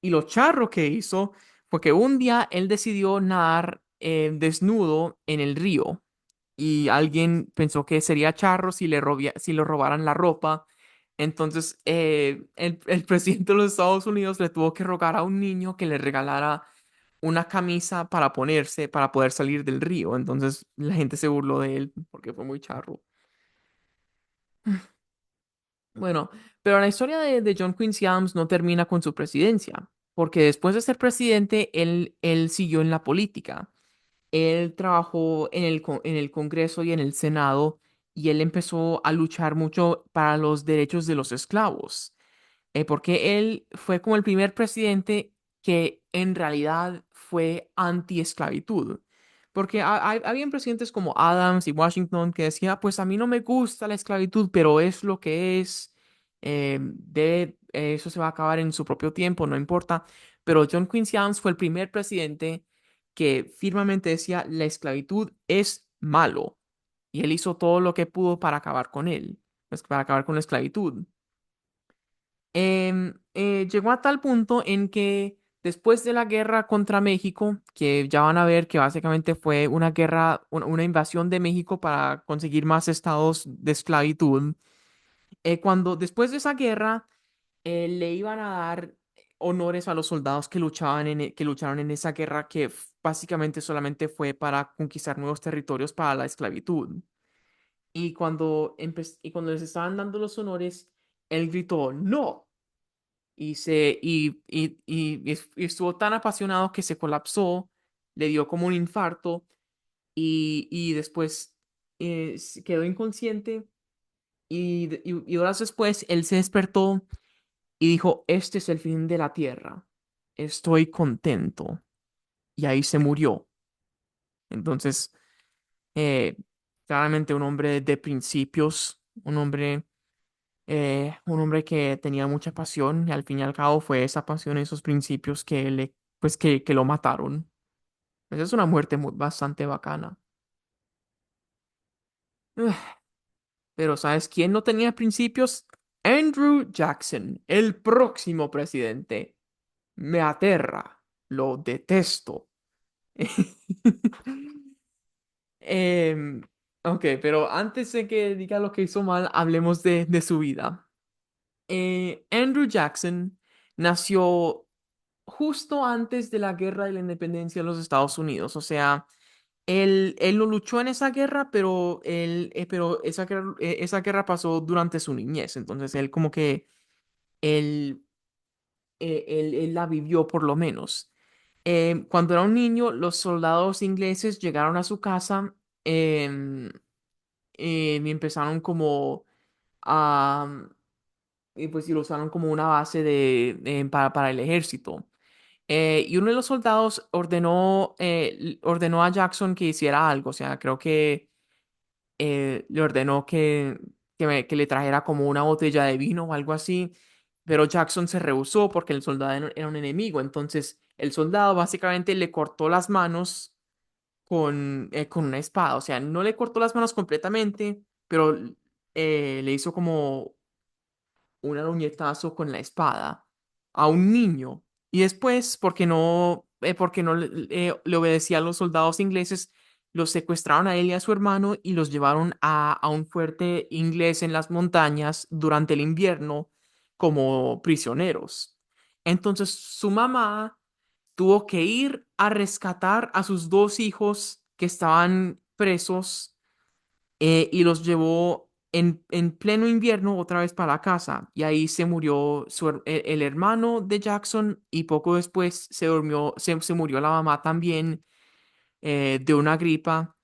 Y lo charro que hizo fue que un día él decidió nadar desnudo en el río y alguien pensó que sería charro si le robaran la ropa. Entonces, el presidente de los Estados Unidos le tuvo que rogar a un niño que le regalara una camisa para ponerse, para poder salir del río. Entonces, la gente se burló de él porque fue muy charro. Bueno, pero la historia de John Quincy Adams no termina con su presidencia, porque después de ser presidente, él siguió en la política. Él trabajó en el Congreso y en el Senado y él empezó a luchar mucho para los derechos de los esclavos, porque él fue como el primer presidente que en realidad fue anti-esclavitud, porque habían presidentes como Adams y Washington que decía, pues a mí no me gusta la esclavitud, pero es lo que es, eso se va a acabar en su propio tiempo, no importa. Pero John Quincy Adams fue el primer presidente que firmemente decía, la esclavitud es malo. Y él hizo todo lo que pudo para acabar con él, pues, para acabar con la esclavitud. Llegó a tal punto en que después de la guerra contra México, que ya van a ver que básicamente fue una guerra, una invasión de México para conseguir más estados de esclavitud, cuando después de esa guerra le iban a dar honores a los soldados que luchaban que lucharon en esa guerra que básicamente solamente fue para conquistar nuevos territorios para la esclavitud. Y cuando les estaban dando los honores, él gritó, ¡No! Y estuvo tan apasionado que se colapsó, le dio como un infarto y después quedó inconsciente y horas después él se despertó y dijo, este es el fin de la tierra, estoy contento. Y ahí se murió. Entonces, eh, claramente un hombre de principios, un hombre que tenía mucha pasión y al fin y al cabo fue esa pasión, esos principios pues que lo mataron. Esa es una muerte bastante bacana. Ugh, pero ¿sabes quién no tenía principios? Andrew Jackson, el próximo presidente. Me aterra, lo detesto. Em, ok, pero antes de que diga lo que hizo mal, hablemos de su vida. Andrew Jackson nació justo antes de la guerra de la independencia de los Estados Unidos. O sea, él no luchó en esa guerra, pero esa guerra pasó durante su niñez. Entonces, él como que él, él la vivió por lo menos. Cuando era un niño, los soldados ingleses llegaron a su casa em, y empezaron como a y pues y lo usaron como una base para el ejército. Y uno de los soldados ordenó a Jackson que hiciera algo, o sea, creo que le ordenó que le trajera como una botella de vino o algo así, pero Jackson se rehusó porque el soldado era un enemigo, entonces el soldado básicamente le cortó las manos con una espada, o sea, no le cortó las manos completamente, pero le hizo como un aruñetazo con la espada a un niño. Y después, porque no le obedecía a los soldados ingleses, los secuestraron a él y a su hermano y los llevaron a un fuerte inglés en las montañas durante el invierno como prisioneros. Entonces su mamá tuvo que ir a rescatar a sus dos hijos que estaban presos y los llevó en pleno invierno otra vez para la casa. Y ahí se murió el hermano de Jackson y poco después se murió la mamá también de una gripa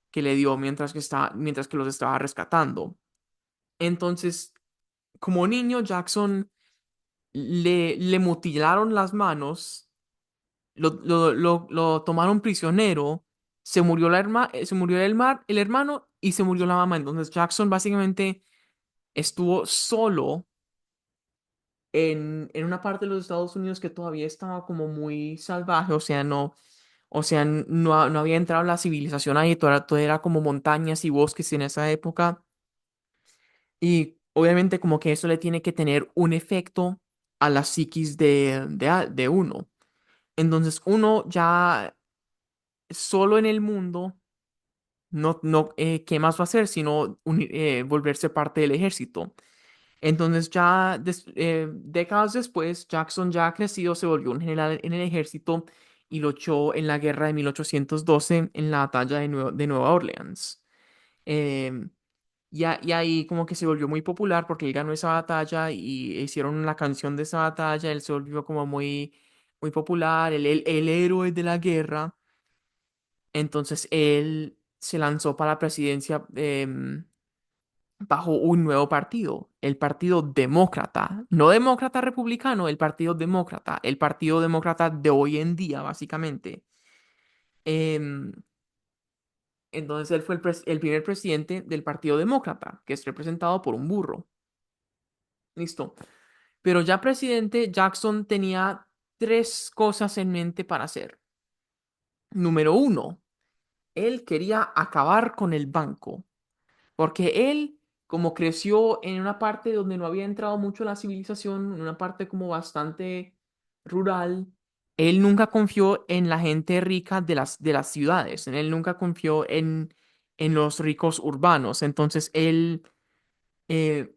que le dio mientras que los estaba rescatando. Entonces, como niño, Jackson le mutilaron las manos, lo tomaron prisionero. Se murió el hermano y se murió la mamá. Entonces Jackson básicamente estuvo solo en una parte de los Estados Unidos que todavía estaba como muy salvaje, o sea, no había entrado la civilización ahí, todo era como montañas y bosques en esa época, y obviamente como que eso le tiene que tener un efecto a la psiquis de uno. Entonces uno ya solo en el mundo, ¿qué más va a hacer sino volverse parte del ejército? Entonces ya décadas después, Jackson ya crecido se volvió un general en el ejército y luchó en la guerra de 1812 en la batalla de Nueva Orleans. Em, y ahí como que se volvió muy popular porque él ganó esa batalla y hicieron la canción de esa batalla, él se volvió como muy popular, el héroe de la guerra. Entonces él se lanzó para la presidencia bajo un nuevo partido, el Partido Demócrata, no demócrata republicano, el Partido Demócrata de hoy en día, básicamente. Em, Entonces él fue el primer presidente del Partido Demócrata, que es representado por un burro. Listo. Pero ya presidente, Jackson tenía tres cosas en mente para hacer. Número uno, él quería acabar con el banco, porque él, como creció en una parte donde no había entrado mucho la civilización, en una parte como bastante rural, él nunca confió en la gente rica de las ciudades, él nunca confió en los ricos urbanos. Eh,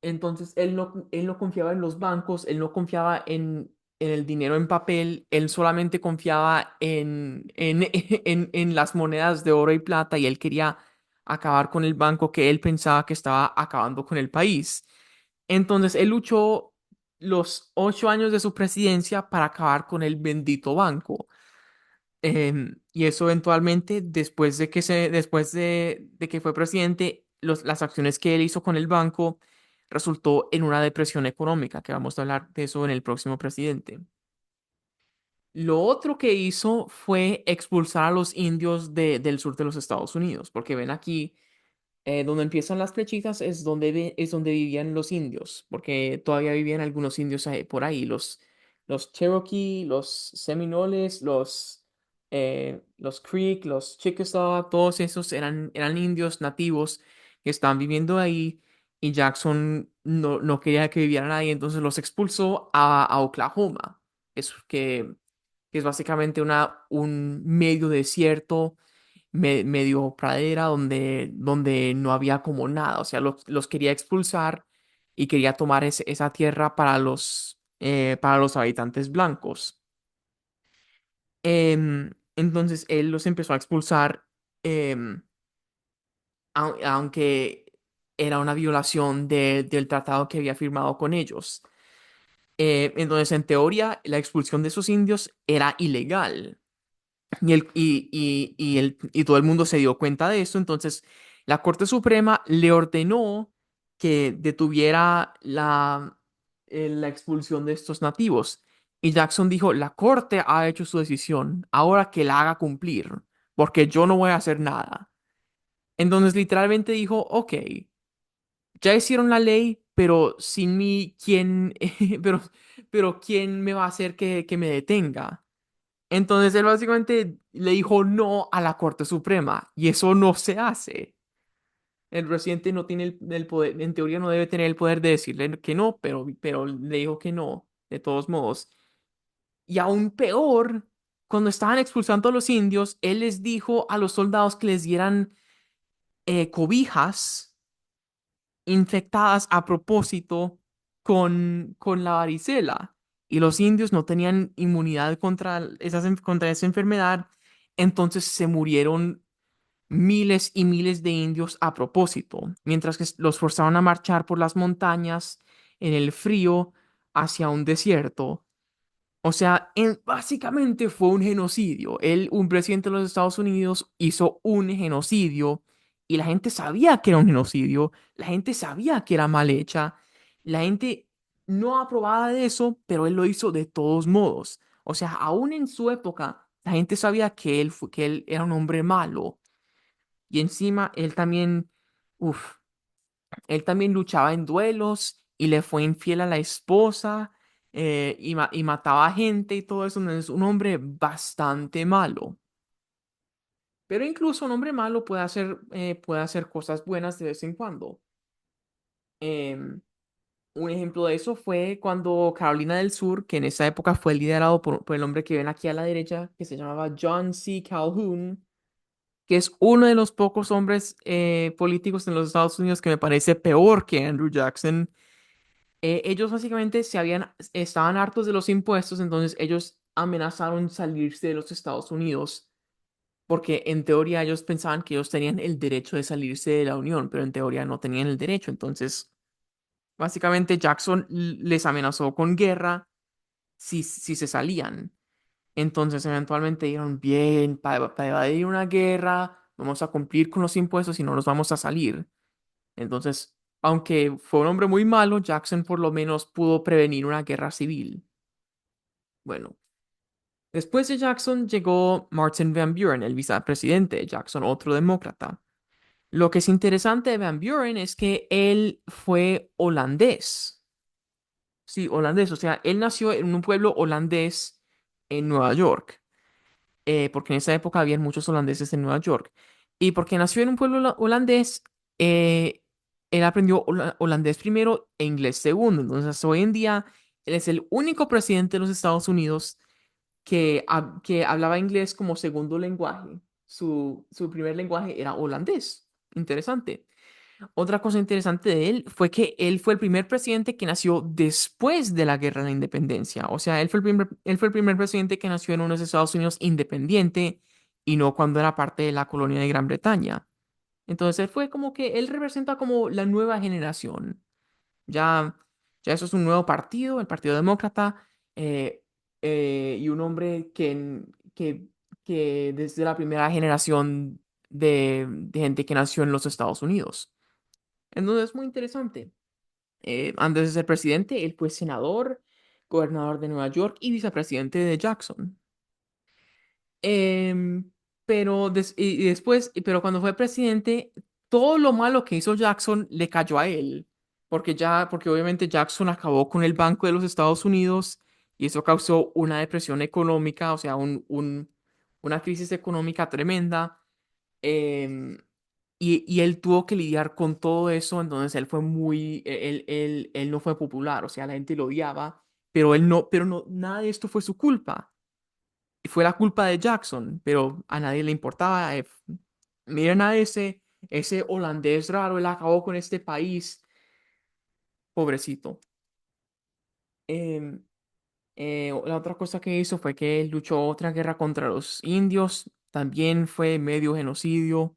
entonces él no confiaba en los bancos, él no confiaba en el dinero en papel, él solamente confiaba en las monedas de oro y plata y él quería acabar con el banco que él pensaba que estaba acabando con el país. Entonces él luchó los 8 años de su presidencia para acabar con el bendito banco. Y eso eventualmente, después de que fue presidente, las acciones que él hizo con el banco resultó en una depresión económica, que vamos a hablar de eso en el próximo presidente. Lo otro que hizo fue expulsar a los indios del sur de los Estados Unidos, porque ven aquí donde empiezan las flechitas es donde vivían los indios, porque todavía vivían algunos indios por ahí, los Cherokee, los Seminoles, los Creek, los Chickasaw, todos esos eran indios nativos que estaban viviendo ahí y Jackson no quería que vivieran ahí, entonces los expulsó a Oklahoma, que es básicamente un medio desierto medio pradera donde no había como nada. O sea, los quería expulsar y quería tomar esa tierra para los habitantes blancos. Entonces él los empezó a expulsar, em, aunque era una violación del tratado que había firmado con ellos. Entonces, en teoría, la expulsión de esos indios era ilegal. Y todo el mundo se dio cuenta de eso. Entonces, la Corte Suprema le ordenó que detuviera la expulsión de estos nativos. Y Jackson dijo, la Corte ha hecho su decisión, ahora que la haga cumplir, porque yo no voy a hacer nada. Entonces, literalmente dijo, ok, ya hicieron la ley, pero sin mí, pero, pero ¿quién me va a hacer que me detenga? Entonces él básicamente le dijo no a la Corte Suprema y eso no se hace. El presidente no tiene el poder, en teoría no debe tener el poder de decirle que no, pero le dijo que no, de todos modos. Y aún peor, cuando estaban expulsando a los indios, él les dijo a los soldados que les dieran cobijas infectadas a propósito con la varicela. Y los indios no tenían inmunidad contra esa enfermedad, entonces se murieron miles y miles de indios a propósito, mientras que los forzaron a marchar por las montañas en el frío hacia un desierto. O sea, básicamente fue un genocidio. Un presidente de los Estados Unidos, hizo un genocidio y la gente sabía que era un genocidio, la gente sabía que era mal hecha, la gente no aprobaba de eso, pero él lo hizo de todos modos. O sea, aún en su época, la gente sabía que él era un hombre malo. Y encima, él también luchaba en duelos y le fue infiel a la esposa, y mataba gente y todo eso. No, es un hombre bastante malo. Pero incluso un hombre malo puede hacer cosas buenas de vez en cuando. Em, un ejemplo de eso fue cuando Carolina del Sur, que en esa época fue liderado por el hombre que ven aquí a la derecha, que se llamaba John C. Calhoun, que es uno de los pocos hombres políticos en los Estados Unidos que me parece peor que Andrew Jackson. Ellos básicamente estaban hartos de los impuestos, entonces ellos amenazaron salirse de los Estados Unidos, porque en teoría ellos pensaban que ellos tenían el derecho de salirse de la Unión, pero en teoría no tenían el derecho. Entonces, básicamente Jackson les amenazó con guerra si se salían. Entonces, eventualmente dijeron, bien, para evadir una guerra, vamos a cumplir con los impuestos y no nos vamos a salir. Entonces, aunque fue un hombre muy malo, Jackson por lo menos pudo prevenir una guerra civil. Bueno, Después de Jackson llegó Martin Van Buren, el vicepresidente de Jackson, otro demócrata. Lo que es interesante de Van Buren es que él fue holandés. Sí, holandés. O sea, él nació en un pueblo holandés en Nueva York. Porque en esa época habían muchos holandeses en Nueva York. Y porque nació en un pueblo holandés, eh, él aprendió holandés primero e inglés segundo. Entonces, hoy en día, él es el único presidente de los Estados Unidos que hablaba inglés como segundo lenguaje. Su primer lenguaje era holandés. Interesante. Otra cosa interesante de él fue que él fue el primer presidente que nació después de la Guerra de la Independencia. O sea, él fue el primer presidente que nació en unos Estados Unidos independiente y no cuando era parte de la colonia de Gran Bretaña. Entonces, él fue como que él representa como la nueva generación. Ya, ya eso es un nuevo partido, el Partido Demócrata, y un hombre que desde la primera generación de gente que nació en los Estados Unidos. Entonces es muy interesante. Antes de ser presidente, él fue senador, gobernador de Nueva York y vicepresidente de Jackson. Em, y después, pero cuando fue presidente, todo lo malo que hizo Jackson le cayó a él, porque obviamente Jackson acabó con el Banco de los Estados Unidos y eso causó una depresión económica, o sea, una crisis económica tremenda. em, y él tuvo que lidiar con todo eso, entonces él fue él no fue popular, o sea, la gente lo odiaba, pero no, nada de esto fue su culpa. Fue la culpa de Jackson, pero a nadie le importaba. Miren a ese holandés raro, él acabó con este país, pobrecito. Em, la otra cosa que hizo fue que él luchó otra guerra contra los indios, también fue medio genocidio,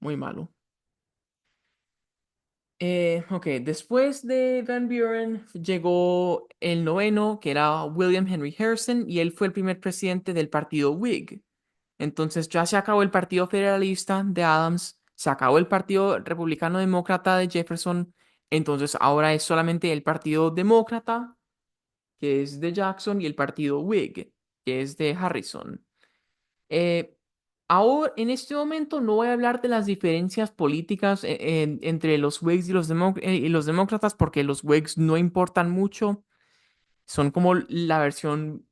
muy malo. Ok, después de Van Buren llegó el noveno, que era William Henry Harrison, y él fue el primer presidente del partido Whig. Entonces ya se acabó el partido federalista de Adams, se acabó el partido republicano demócrata de Jefferson, entonces ahora es solamente el partido demócrata, que es de Jackson, y el partido Whig, que es de Harrison. Eh, Ahora, en este momento no voy a hablar de las diferencias políticas entre los Whigs y y los demócratas, porque los Whigs no importan mucho, son como la versión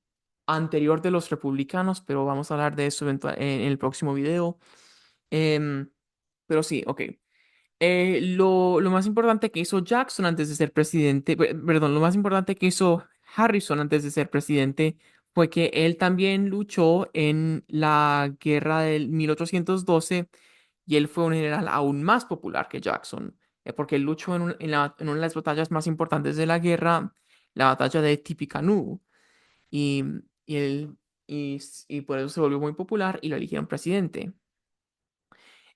anterior de los republicanos, pero vamos a hablar de eso en el próximo video. Em, pero sí, ok. Lo más importante que hizo Jackson antes de ser presidente, perdón, lo más importante que hizo Harrison antes de ser presidente fue que él también luchó en la guerra del 1812 y él fue un general aún más popular que Jackson, porque él luchó en una de las batallas más importantes de la guerra, la batalla de Tippecanoe, y, y, él, y por eso se volvió muy popular y lo eligieron presidente.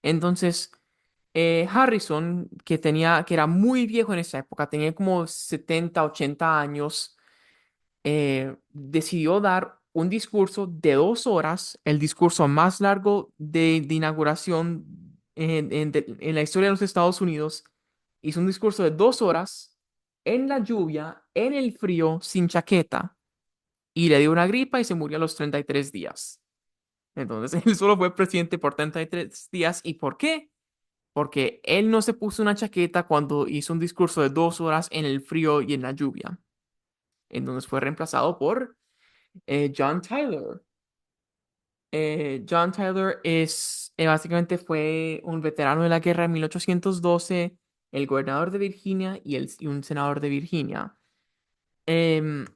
Entonces, Harrison, que era muy viejo en esa época, tenía como 70 80 años, decidió dar un discurso de 2 horas, el discurso más largo de inauguración en la historia de los Estados Unidos. Hizo un discurso de 2 horas en la lluvia, en el frío, sin chaqueta, y le dio una gripa y se murió a los 33 días. Entonces, él solo fue presidente por 33 días. ¿Y por qué? Porque él no se puso una chaqueta cuando hizo un discurso de 2 horas en el frío y en la lluvia. Entonces fue reemplazado por John Tyler. John Tyler básicamente fue un veterano de la guerra de 1812, el gobernador de Virginia y un senador de Virginia. Em,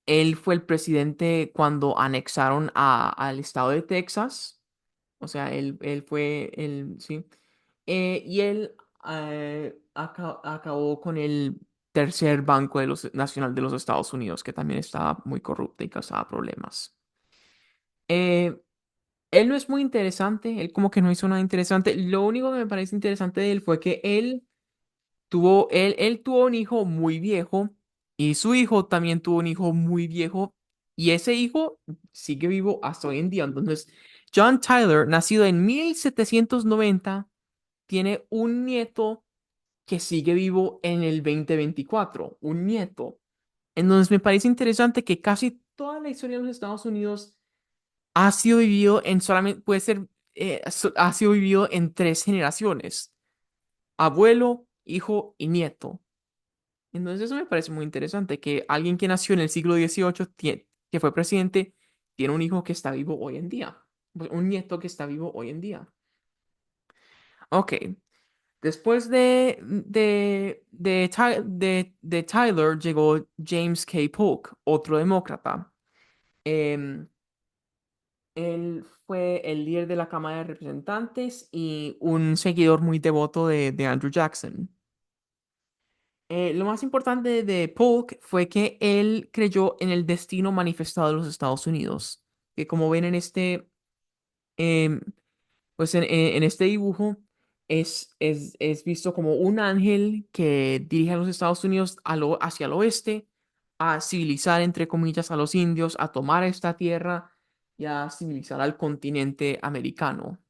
Él fue el presidente cuando anexaron al estado de Texas. O sea, él fue el, sí. Y él acabó con el tercer banco nacional de los Estados Unidos, que también estaba muy corrupto y causaba problemas. Eh, Él no es muy interesante, él como que no hizo nada interesante. Lo único que me parece interesante de él fue que él tuvo un hijo muy viejo y su hijo también tuvo un hijo muy viejo y ese hijo sigue vivo hasta hoy en día. Entonces, John Tyler, nacido en 1790, tiene un nieto que sigue vivo en el 2024, un nieto. Entonces, me parece interesante que casi toda la historia de los Estados Unidos ha sido vivido en solamente, puede ser, ha sido vivido en tres generaciones: abuelo, hijo y nieto. Entonces eso me parece muy interesante, que alguien que nació en el siglo XVIII, que fue presidente, tiene un hijo que está vivo hoy en día, pues, un nieto que está vivo hoy en día. Ok, después de Tyler llegó James K. Polk, otro demócrata. Em, Él fue el líder de la Cámara de Representantes y un seguidor muy devoto de Andrew Jackson. Lo más importante de Polk fue que él creyó en el destino manifestado de los Estados Unidos, que como ven en em, pues en este dibujo es visto como un ángel que dirige a los Estados Unidos hacia el oeste, a civilizar, entre comillas, a los indios, a tomar esta tierra y a civilizar al continente americano.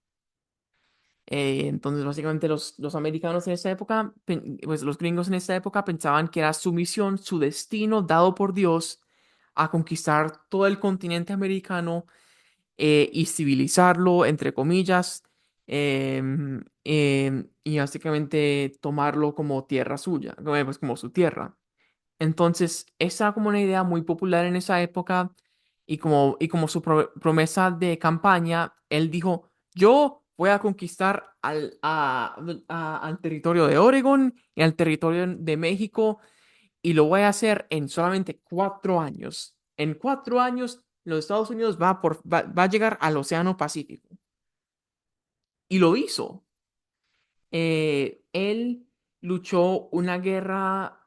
Entonces, básicamente, los americanos en esta época, pues los gringos en esta época pensaban que era su misión, su destino dado por Dios a conquistar todo el continente americano y civilizarlo, entre comillas, y básicamente tomarlo como tierra suya, pues como su tierra. Entonces, esa era como una idea muy popular en esa época y como su promesa de campaña, él dijo: yo voy a conquistar al territorio de Oregon y al territorio de México y lo voy a hacer en solamente 4 años. En 4 años, los Estados Unidos va a llegar al Océano Pacífico. Y lo hizo. Él luchó una guerra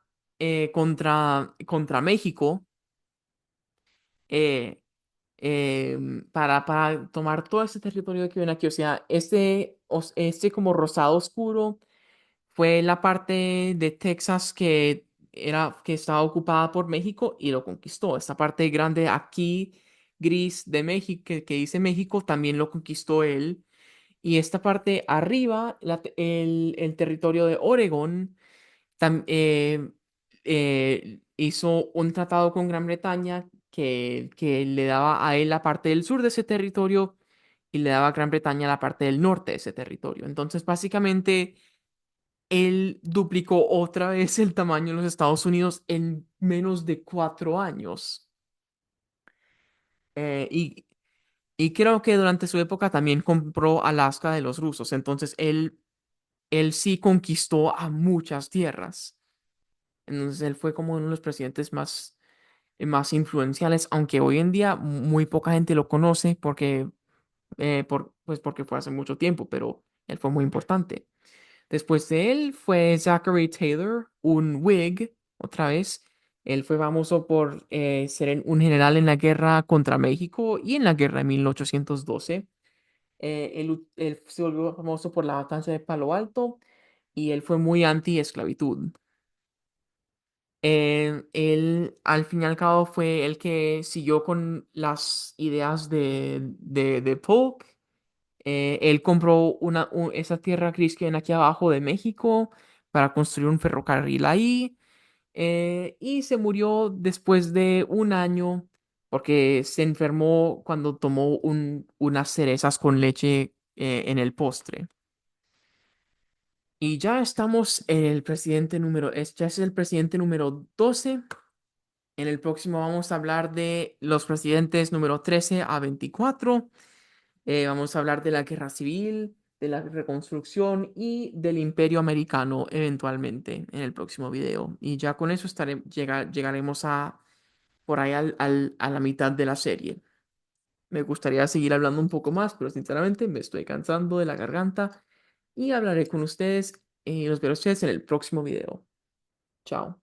contra México, eh, para tomar todo ese territorio que ven aquí. O sea, este como rosado oscuro fue la parte de Texas que estaba ocupada por México y lo conquistó. Esta parte grande aquí, gris de México, que dice México, también lo conquistó él. Y esta parte arriba, el territorio de Oregón, hizo un tratado con Gran Bretaña que le daba a él la parte del sur de ese territorio y le daba a Gran Bretaña la parte del norte de ese territorio. Entonces, básicamente, él duplicó otra vez el tamaño de los Estados Unidos en menos de 4 años. Eh, y, y creo que durante su época también compró Alaska de los rusos. Entonces, él sí conquistó a muchas tierras. Entonces, él fue como uno de los presidentes más influenciales, aunque hoy en día muy poca gente lo conoce pues porque fue hace mucho tiempo, pero él fue muy importante. Después de él fue Zachary Taylor, un Whig, otra vez. Él fue famoso por ser un general en la guerra contra México y en la guerra de 1812. Él se volvió famoso por la matanza de Palo Alto y él fue muy anti-esclavitud. Él, al fin y al cabo, fue el que siguió con las ideas de Polk. Él compró esa tierra gris que ven aquí abajo de México para construir un ferrocarril ahí, y se murió después de un año porque se enfermó cuando tomó unas cerezas con leche en el postre. Y ya estamos en el presidente ya es el presidente número 12. En el próximo vamos a hablar de los presidentes número 13 a 24. Vamos a hablar de la guerra civil, de la reconstrucción y del imperio americano eventualmente en el próximo video. Y ya con eso llegaremos por ahí a la mitad de la serie. Me gustaría seguir hablando un poco más, pero sinceramente me estoy cansando de la garganta y hablaré con ustedes y los veré a ustedes en el próximo video. Chao.